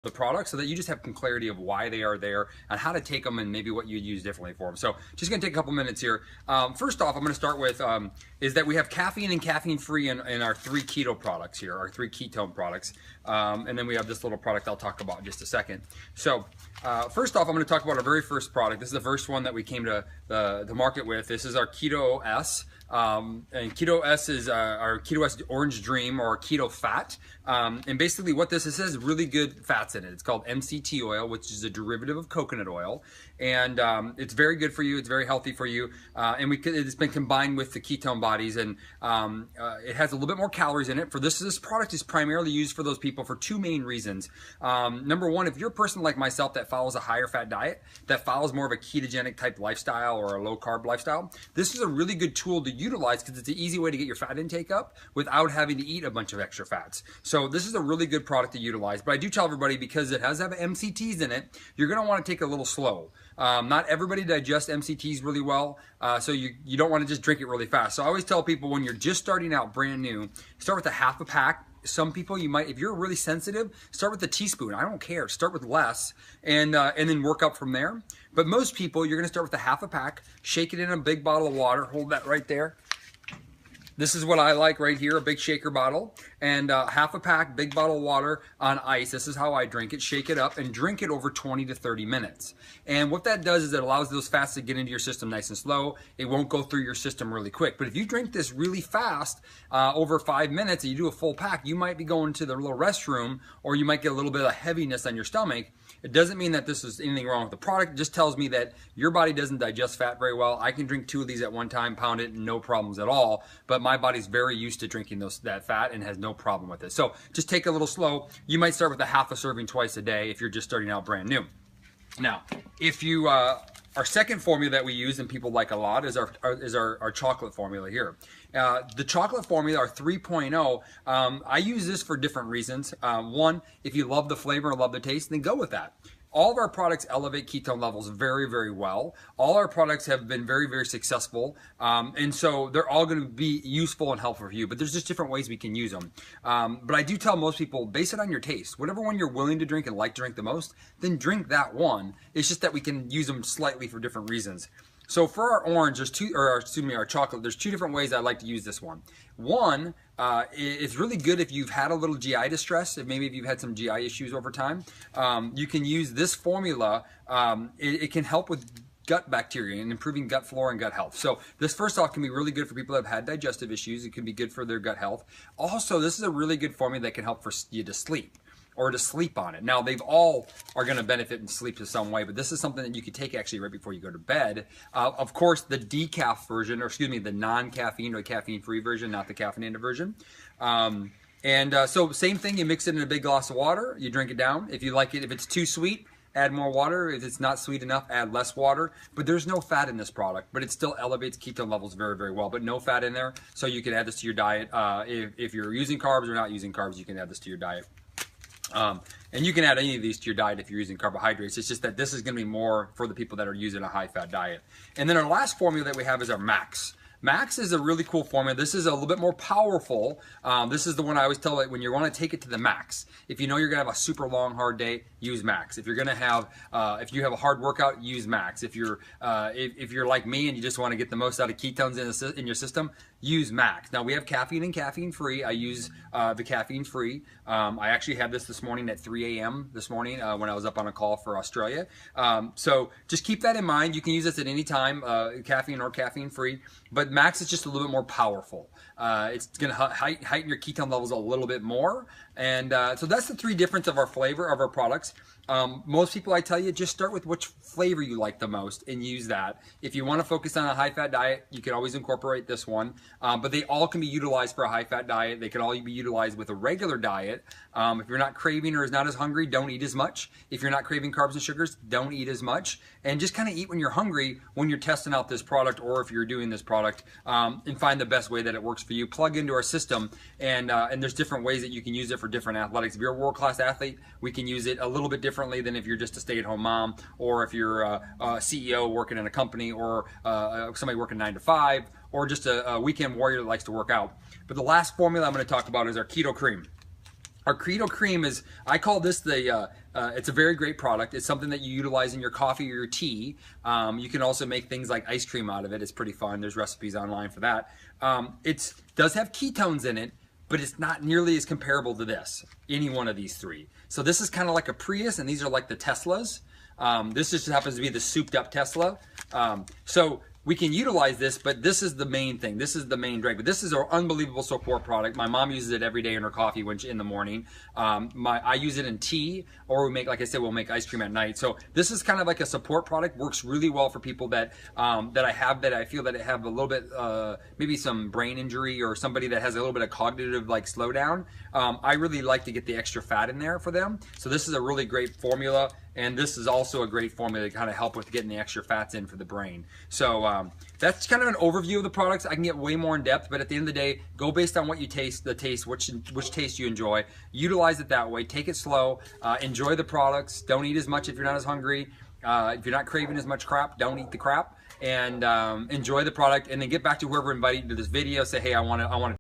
the products so that you just have some clarity of why they are there and how to take them and maybe what you'd use differently for them. So just gonna take a couple minutes here. First off, I'm gonna start with is that we have caffeine and caffeine free in our 3 keto products here, our 3 ketone products. And then we have this little product I'll talk about in just a second. So first off, I'm gonna talk about our very first product. This is the first one that we came to the market with. This is our Keto S. And Keto S is our Keto S Orange Dream or Keto Fat. And basically what this is, it has really good fats in it. It's called MCT oil, which is a derivative of coconut oil. And it's very good for you. It's very healthy for you. And it's been combined with the ketone bodies. And it has a little bit more calories in it. This product is primarily used for those people for 2 main reasons. Number one, if you're a person like myself that follows a higher fat diet, that follows more of a ketogenic type lifestyle or a low carb lifestyle, this is a really good tool to utilize because it's an easy way to get your fat intake up without having to eat a bunch of extra fats. So this is a really good product to utilize. But I do tell everybody, because it has have MCTs in it, you're going to want to take it a little slow. Not everybody digests MCTs really well, so you don't want to just drink it really fast. So I always tell people, when you're just starting out brand new, start with a half a pack. Some people, you might, if you're really sensitive, start with a teaspoon. I don't care. Start with less and then work up from there. But most people, you're going to start with a half a pack, shake it in a big bottle of water, hold that right there. This is what I like right here, a big shaker bottle, and half a pack, big bottle of water on ice. This is how I drink it. Shake it up and drink it over 20 to 30 minutes. And what that does is it allows those fats to get into your system nice and slow. It won't go through your system really quick. But if you drink this really fast, over 5 minutes, and you do a full pack, you might be going to the little restroom, or you might get a little bit of heaviness on your stomach. It doesn't mean that this is anything wrong with the product. It just tells me that your body doesn't digest fat very well. I can drink 2 of these at one time, pound it, no problems at all. But my body's very used to drinking that fat and has no problem with it. So just take it a little slow. You might start with a half a serving twice a day if you're just starting out brand new. Now, if you our second formula that we use and people like a lot is our chocolate formula here. The chocolate formula, our 3.0, I use this for different reasons. One, if you love the flavor and love the taste, then go with that. All of our products elevate ketone levels very, very well. All our products have been very, very successful. And so they're all going to be useful and helpful for you, but there's just different ways we can use them. But I do tell most people, base it on your taste. Whatever one you're willing to drink and like to drink the most, then drink that one. It's just that we can use them slightly for different reasons. So for our orange, our chocolate, there's 2 different ways I like to use this one. One, it's really good if you've had a little GI distress, if you've had some GI issues over time. You can use this formula. It can help with gut bacteria and improving gut flora and gut health. So this, first off, can be really good for people that have had digestive issues. It can be good for their gut health. Also, this is a really good formula that can help for you to sleep, or to sleep on it. Now, they've all are going to benefit in sleep to some way, but this is something that you could take actually right before you go to bed. Of course, the decaf version, or excuse me, the non-caffeine or caffeine-free version, not the caffeinated version. So same thing, you mix it in a big glass of water, you drink it down. If you like it, if it's too sweet, add more water. If it's not sweet enough, add less water. But there's no fat in this product, but it still elevates ketone levels very, very well. But no fat in there, so you can add this to your diet. If you're using carbs or not using carbs, you can add this to your diet. And you can add any of these to your diet if you're using carbohydrates. It's just that this is going to be more for the people that are using a high-fat diet. And then our last formula that we have is our Max. Max is a really cool formula. This is a little bit more powerful. This is the one I always tell, when you want to take it to the max. If you know you're going to have a super long, hard day, use Max. If you're going to have, if you have a hard workout, use Max. If you're like me and you just want to get the most out of ketones in your system, use Max. Now, we have caffeine and caffeine free. I use the caffeine free. I actually had this morning at 3 a.m. this morning when I was up on a call for Australia. So just keep that in mind. You can use this at any time, caffeine or caffeine free. But Max is just a little bit more powerful. It's going to heighten your ketone levels a little bit more. And so that's the 3 difference of our flavor of our products. Most people, I tell you, just start with which flavor you like the most and use that. If you want to focus on a high-fat diet, you can always incorporate this one. But they all can be utilized for a high-fat diet. They can all be utilized with a regular diet. If you're not craving or is not as hungry, don't eat as much. If you're not craving carbs and sugars, don't eat as much. And just kind of eat when you're hungry when you're testing out this product, or if you're doing this product, and find the best way that it works for you. Plug into our system, and there's different ways that you can use it for different athletics. If you're a world-class athlete, we can use it a little bit differently than if you're just a stay-at-home mom, or if you're a CEO working in a company, or somebody working 9 to 5, or just a weekend warrior that likes to work out. But the last formula I'm going to talk about is our Keto Cream. Our Keto Cream is, I call this the It's a very great product. It's something that you utilize in your coffee or your tea. You can also make things like ice cream out of it. It's pretty fun. There's recipes online for that. It does have ketones in it, but it's not nearly as comparable to this, any one of these three. So this is kind of like a Prius, and these are like the Teslas. This just happens to be the souped up Tesla. So we can utilize this, but this is the main thing. This is the main drag. But this is an unbelievable support product. My mom uses it every day in her coffee in the morning. I use it in tea, or we make, like I said, we'll make ice cream at night. So this is kind of like a support product. Works really well for people that I feel that have a little bit maybe some brain injury, or somebody that has a little bit of cognitive like slowdown. I really like to get the extra fat in there for them. So this is a really great formula. And this is also a great formula to kind of help with getting the extra fats in for the brain. So that's kind of an overview of the products. I can get way more in depth, but at the end of the day, go based on what you taste, which taste you enjoy. Utilize it that way. Take it slow. Enjoy the products. Don't eat as much if you're not as hungry. If you're not craving as much crap, don't eat the crap. And enjoy the product. And then get back to whoever invited you to this video. Say, hey, I want to